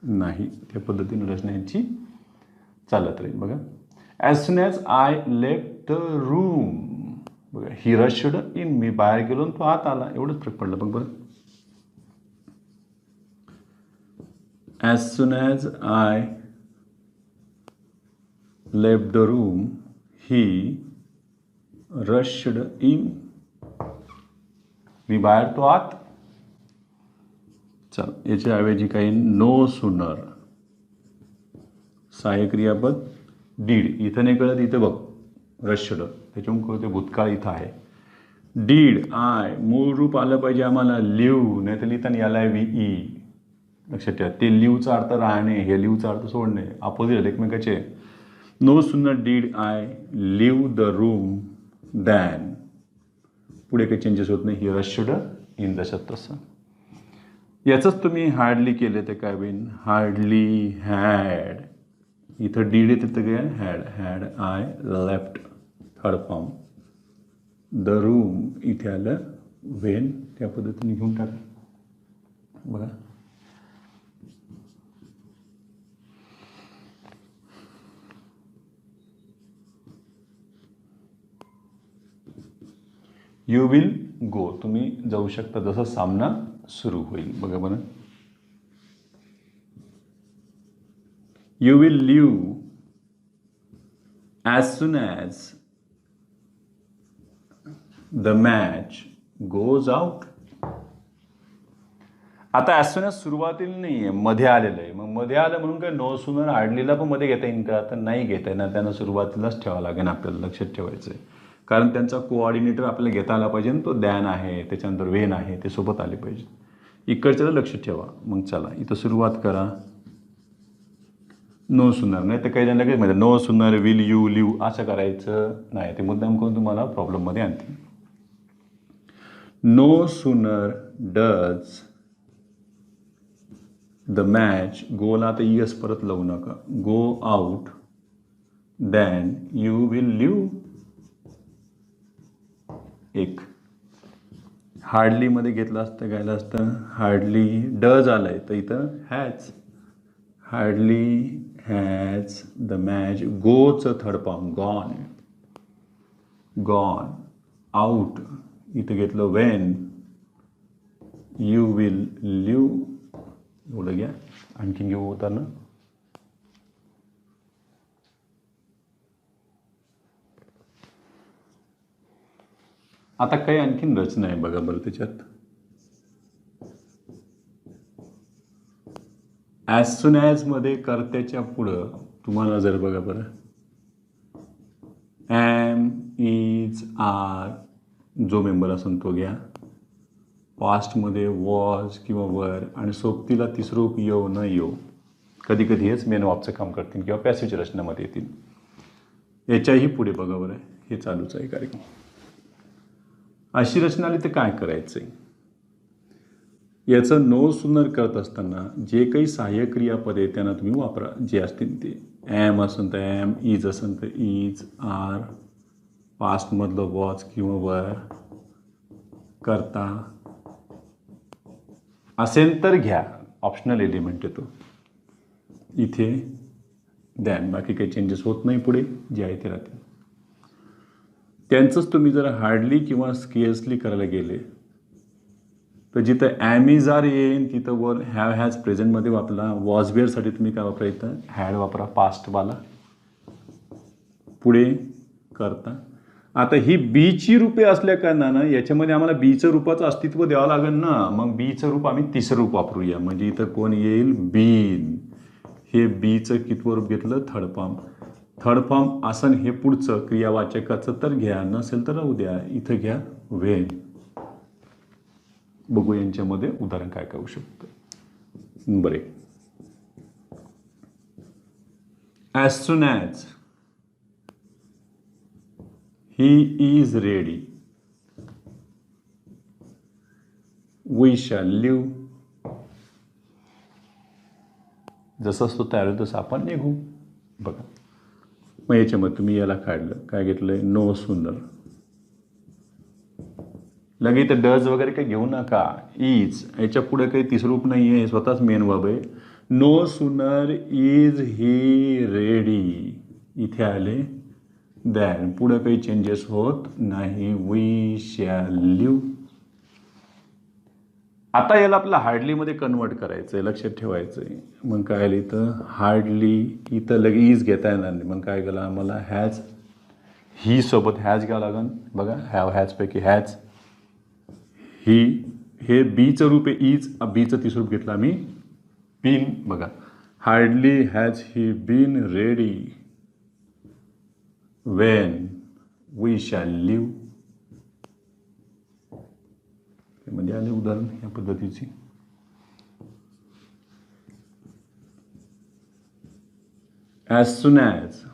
नाही. त्या पद्धतीने रचण्याची चालत राहील. बघा as soon as I left the room. बघा ही रशड इन. मी बाहेर गेलो तो आत आला. एवढंच फरक पडलं. बघ बरं. As soon as I left the room he rushed in, मी बाहेर तो आत. चल याच्याऐवजी काही नो सूनर, सहाय्यक क्रियापद डीड. इथं नाही कळत, इथं बघ रश्ड, त्याच्यामुळे कळते भूतकाळ इथं आहे. डीड आय, मूळ रूप आलं पाहिजे आम्हाला लिव, नाही तर लिहिताना याला व्ही. लक्षात ठेवा, ते लिवचा अर्थ राहणे, हे लिवचा अर्थ सोडणे, अपोजिट एकमेकाचे. No sooner did I leave the room than, पुढे काही चेंजेस होत नाही, ही रश्ड इन जशात तसं. याचंच तुम्ही हार्डली केले ते काय होईल, हार्डली हॅड, इथं डीड आहे तिथं काय had, had I left, third form. The room इथे आलं वेन, त्या पद्धतीने घेऊन टाका. बघा यू विल गो, तुम्ही जाऊ शकता जसं सामना सुरू होईल. बघा बरं, you will leave as soon as the match goes out. आता ॲज सून ॲज सुरुवातीला नाही आहे, मध्ये आलेलं आहे. मग मध्ये आलं म्हणून काय नो सूनर हार्डलीला पण मध्ये घेता येईल का, तर नाही घेता येणार, त्यांना सुरुवातीलाच ठेवावं लागेल. आपल्याला लक्षात ठेवायचं आहे, कारण त्यांचा कोऑर्डिनेटर आपल्याला घेता आला पाहिजे, तो दॅन आहे, त्याच्यानंतर वेन आहे, ते सोबत आले पाहिजे. इकडच्याला लक्ष ठेवा. मग चला इथं सुरुवात करा, नो सूनर, नाही तर काही जण लगेच म्हणजे no sooner will you leave असं करायचं नाही, ते मुद्दाम करून तुम्हाला प्रॉब्लेममध्ये आणतील. No sooner does the match, गोला आता यस परत लावू नका, go out than you will leave. एक हार्डलीमध्ये घेतलं असतं, गायला असतं हार्डली डज आलंय, तर इथं has, hardly has the match, गोचं third form gone, gone out, इथं घेतलं वेन, यू विल लिव. एवढं घ्या, आणखीन घेऊ होताना. आता काही आणखीन रचना आहे बघा बरं त्याच्यात. ॲज सून ॲज मध्ये कर्त्याच्या पुढं तुम्हाला जर बघा बरं ॲम, इज, आर, जो मेंबर असेल तो घ्या. पास्टमध्ये वॉज किंवा वर, आणि सोबतीला तिसरं रूप यो न यो, कधी कधी हेच मेन ऑफचं काम करतील किंवा पॅसिव्हच्या रचनेमध्ये येतील. याच्याही पुढे बघा बरं, हे चालूच आहे कार्यक्रम. अशी रचना आली तर काय करायचं आहे, याचं नो सूनर करत असताना जे काही सहाय्यक क्रियापदे त्यांना तुम्ही वापरा, जे असतील ते. ॲम असेल तर ॲम, इज असेल तर इज, आर पास्टमधलं वॉज किंवा वर, करता असेल तर घ्या, ऑप्शनल एलिमेंट येतो इथे. दॅन बाकी काही चेंजेस होत नाही, पुढे जे आहे ते राहतील. त्यांचंच तुम्ही जर हार्डली किंवा स्केअर्सली करायला गेले तर जिथं ॲम, इज, आर येईन तिथं वर हॅव, हॅज प्रेझेंटमध्ये वापरा. वॉज वेअरसाठी तुम्ही काय वापरा, इथं हॅड वापरा पास्टवाला. पुढे करता. आता ही बीची रूपे असल्या कारणानं याच्यामध्ये आम्हाला बीचं रूपाचं अस्तित्व द्यावं लागेल ना, मग बीचं रूप आम्ही तिसरं रूप वापरूया. म्हणजे इथं कोण येईल, बीन. हे बीचं कितवं रूप घेतलं, थर्ड फॉर्म. थर्ड फॉर्म असं हे पुढचं क्रियावाचकाचं तर घ्या, नसेल तर राहू द्या. इथं घ्या वेन. बघू यांच्यामध्ये उदाहरण काय काय होऊ शकतं. बरे, as soon as he is ready we shall leave. जसं तो तयार होईल तसं आपण निघू. बघा मग याच्यामध्ये तुम्ही याला काढलं, काय घेतलंय, नो सूनर. लगे इथं डज वगैरे काही घेऊ नका. इज याच्या पुढे काही तिसरं रूप नाही आहे, हे स्वतःच मेन वर्ब आहे. No sooner is he ready, इथे आले दॅन, पुढे काही चेंजेस होत नाही. We shall leave. आता याला आपल्याला हार्डलीमध्ये कन्वर्ट करायचं आहे, लक्षात ठेवायचं आहे. मग काय आलं इथं हार्डली, इथं लगे इज घेता येणार नाही. मग काय केलं आम्हाला, हॅज ही सोबत हॅज घ्यावं लागेल बघा. Have हॅजपैकी has. ही हे बीचं रूप आहे. इज बीचं तिसरं रूप घेतलं आम्ही बीन. बघा hardly has he been ready when we shall leave. म्हणजे आले उदाहरण या पद्धतीची. as soon as.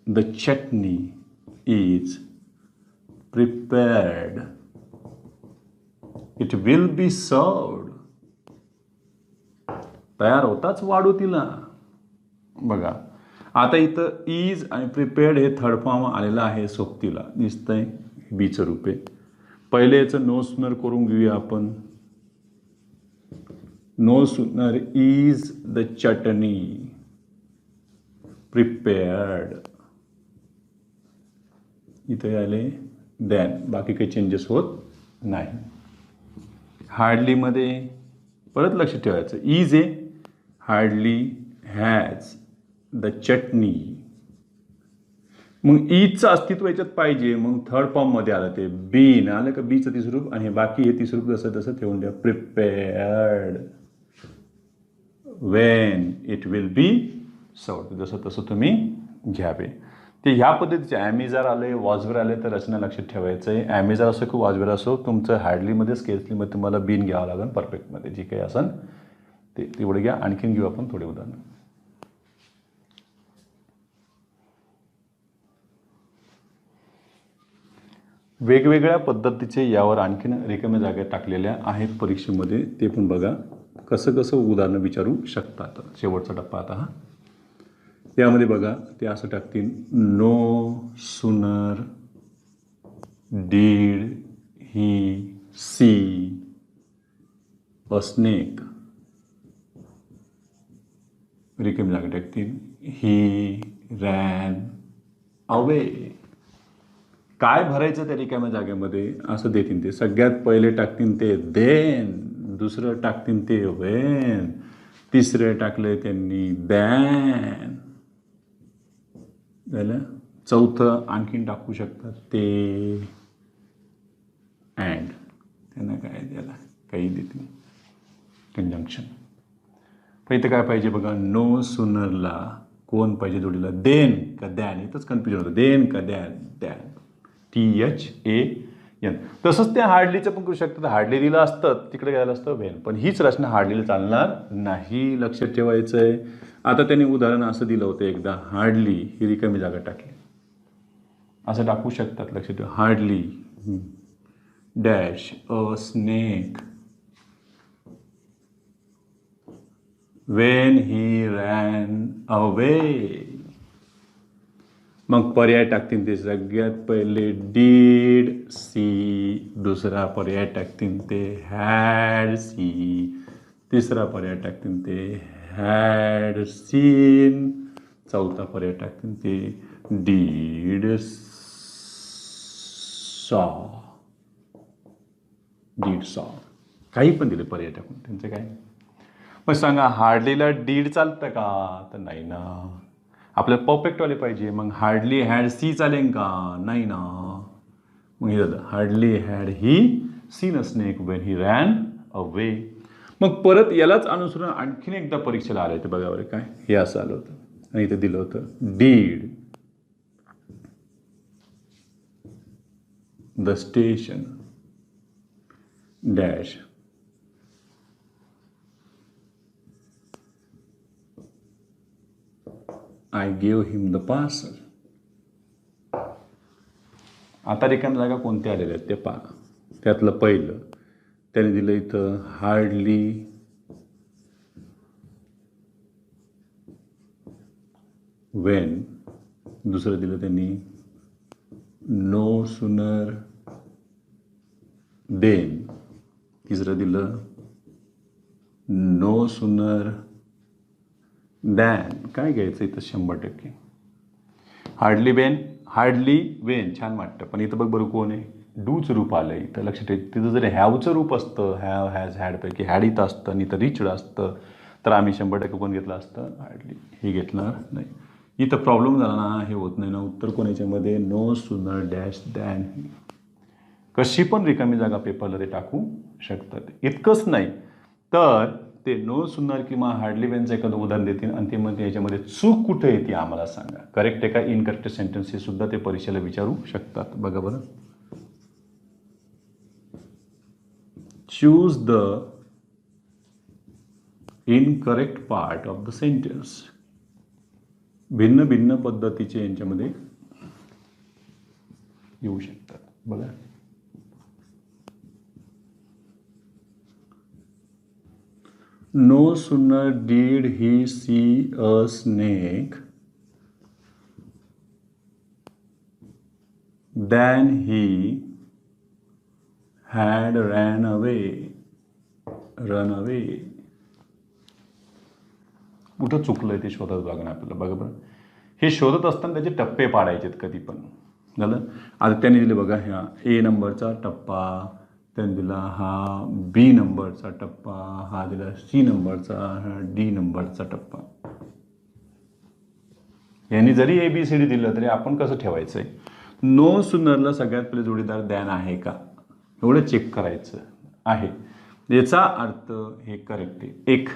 The chutney is prepared. It will be served. तयार होताच वाढू तिला. बघा आता इथं इज आणि प्रिपेअर्ड हे थर्ड फॉर्म आलेलं आहे सोबतीला दिसतंय. बीचं रूप आहे. पहिले याचं नो सुनर करून घेऊया आपण. No sooner is the chutney prepared. इथे आले दॅन. बाकी काही चेंजेस होत नाही. हार्डलीमध्ये परत लक्ष ठेवायचं इज आहे. हार्डली हॅज द चटणी. मग ईजचं अस्तित्व याच्यात पाहिजे. मग थर्ड फॉर्ममध्ये आलं ते बीन आलं का बीचं तिसरं रूप आणि हे बाकी हे तिसरं रूप जसं तसं ठेवून द्या. Prepared Wien it will be served. जसं तसं तुम्ही घ्यावे. ते ह्या पद्धतीचे ॲमेझार आले वॉजवर आले तर रचना लक्षात ठेवायचं आहे. ॲमेझार असो की वॉजवर असो तुमचं हार्डलीमध्ये स्केल्सलीमध्ये तुम्हाला बीन घ्यावं लागेल. परफेक्टमध्ये जी काही असेल ते तेवढं घ्या. आणखीन घेऊ आपण थोडे उदाहरण. वेगवेगळ्या पद्धतीचे यावर आणखीन रिकाम्या जागा टाकलेल्या आहेत परीक्षेमध्ये. ते पण बघा कसं कसं उदाहरणं विचारू शकतात. शेवटचा टप्पा आता हा. यामध्ये बघा ते असं टाकतील. No sooner did he see a snake. रिकामी जागा टाकतील. He ran away. काय भरायचं त्या रिकाम्या जागेमध्ये असं देतील ते. सगळ्यात पहिले टाकतील ते देन. दुसरं टाकतील ते वेन. तिसरं टाकले त्यांनी दॅन. झालं. चौथं आणखीन टाकू शकतात ते अँड. त्यांना काय द्यायला काही देतील कंजंक्शन. पण इथं काय पाहिजे बघा. नो सुनरला कोण पाहिजे जोडीला. देन का दॅन. इथंच कन्फ्युजन होतं. देन का दॅन. Than THAN. तसंच त्या हार्डलीचं पण करू शकतात. हार्डली दिलं असतं तिकडे गेलं असतं वेन. पण हीच रचना हार्डलीला चालणार नाही. लक्षात ठेवायचं आहे. आता त्यांनी उदाहरण असं दिलं होतं एकदा. हार्डली ही रिकामी जागा टाकली असं टाकू शकतात. लक्षात ठेवा. Hardly dash a snake when he ran away. मग पर्याय टाकतील ते सगळ्यात पहिले डीड सी. दुसरा पर्याय टाकतील ते हॅड सी. तिसरा पर्याय टाकतील ते हॅड सीन. चौथा पर्याय टाकतील ते डीड सॉ. डीड सॉ. काही पण दिले पर्याय टाकून. त्यांचं काय. मग सांगा हार्डलीला डीड चालतं का. तर नाही ना. आपल्याला परफेक्टवाले पाहिजे. मग हार्डली हॅड सी चालेल का. नाही ना. मग हे झालं. Hardly had he seen a snake when he ran away. मग परत यालाच अनुसरून आणखीन एकदा परीक्षेला आलं. ते बघा बरं काय. हे असं आलं होतं आणि इथं दिलं होतं did the station dash I gave him the parcel. आता रिकाम्या जागा कोणत्या आलेल्या आहेत ते पहा. त्यातलं पहिलं त्याने दिलं इथं हार्डली वेन. दुसरं दिलं त्यांनी नो सुनर देन. तिसरं दिलं नो सुनर दॅन. काय घ्यायचं इथं 100%. हार्डली वेन छान वाटतं पण इथं बघ बरं कोण आहे. डूचं रूप आलं इथं लक्षात ठेव. तिथं जर हॅवचं रूप असतं हॅव हॅज हॅडपैकी हॅड इथं असतं आणि इथं रिचड असतं तर आम्ही 100% कोण घेतलं असतं हार्डली. हे घेतलं नाही. इथं प्रॉब्लेम झाला ना, हे होत नाही ना. उत्तर कोण याच्यामध्ये नो सुनर डॅश दॅन. कशी पण रिकामी जागा पेपरला ते टाकू शकतात. इतकंच नाही तर ते नो सुनर किंवा हार्डली वेनचं एखादं उदाहरण देतील आणि ते मध्ये याच्यामध्ये चूक कुठे येते आम्हाला सांगा. करेक्ट आहे का इनकरेक्ट सेंटेन्स हे सुद्धा ते परीक्षेला विचारू शकतात. बघा बरं. Choose the incorrect part of the sentence. भिन्न भिन्न पद्धतीचे यांच्यामध्ये येऊ शकतात. बघा. No sooner did he see a snake than he had run away. कुठं चुकलंय ते शोधत बघा ना आपल्याला. बघा बरं. हे शोधत असताना त्याचे टप्पे पाडायचेत कधी पण. झालं. आता त्यांनी दिले बघा ह्या ए नंबरचा टप्पा, त्यांनी दिला हा बी नंबरचा टप्पा, हा दिला सी नंबरचा, हा डी नंबरचा टप्पा. यांनी जरी ABCD दिलं तरी आपण कसं ठेवायचंय. नो सुनरला सगळ्यात पहिले जोडीदार दॅन आहे का एवढं चेक करायचं आहे. याचा अर्थ हे करेक्ट आहे. एक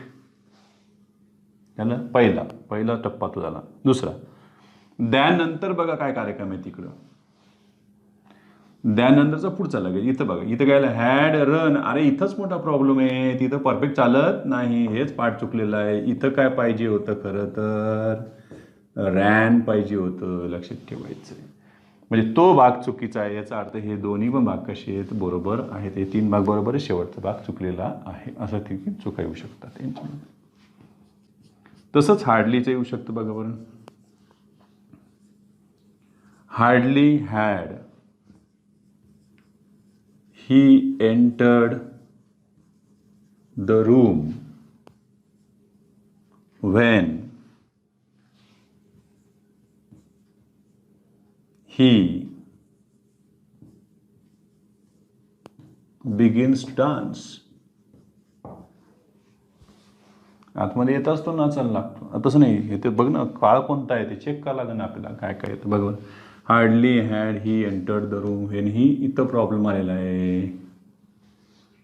झालं. पहिला टप्पा तो झाला. दुसरा दॅन नंतर बघा काय कार्यक्रम आहे तिकडं. त्यानंतरचा पुढचा लगेच इथं बघा. इथं काय हॅड रन. अरे इथंच मोठा प्रॉब्लेम आहे. तिथं परफेक्ट चालत नाही. हेच पार्ट चुकलेलं आहे. इथं काय पाहिजे होतं खरं तर रॅन पाहिजे होतं. लक्षात ठेवायचं. म्हणजे तो भाग चुकीचा आहे. याचा अर्थ हे दोन्ही पण भाग कसे आहेत बरोबर आहेत. हे 3 भाग बरोबर आहे. शेवटचा भाग चुकलेला आहे. असं ठीक चुका येऊ शकतात यांच्यामध्ये. तसंच हार्डलीचं येऊ शकतं. बघा बरं. Hardly had he entered the room when he begins to dance. आतमध्ये येत असतो नाचायला लागतो. तसं नाही. हे ते बघ ना काळ कोणता आहे ते चेक करावं लागेल ना आपल्याला. काय काय येतं बघ. Hardly had he entered the room when he. इथं प्रॉब्लेम आलेला आहे.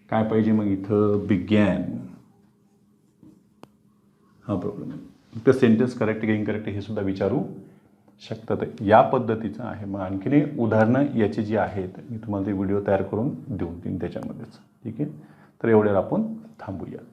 काय पाहिजे मग इथं बिगॅन. हा प्रॉब्लेम आहे. इथं सेंटेन्स करेक्ट की इनकरेक्ट हे सुद्धा विचारू शकतात. या पद्धतीचं आहे. मग आणखीन उदाहरणं याची जी आहेत मी तुम्हाला ते व्हिडिओ तयार करून देऊन देईन त्याच्यामध्येच. ठीक आहे. तर एवढ्यावर आपण थांबूया.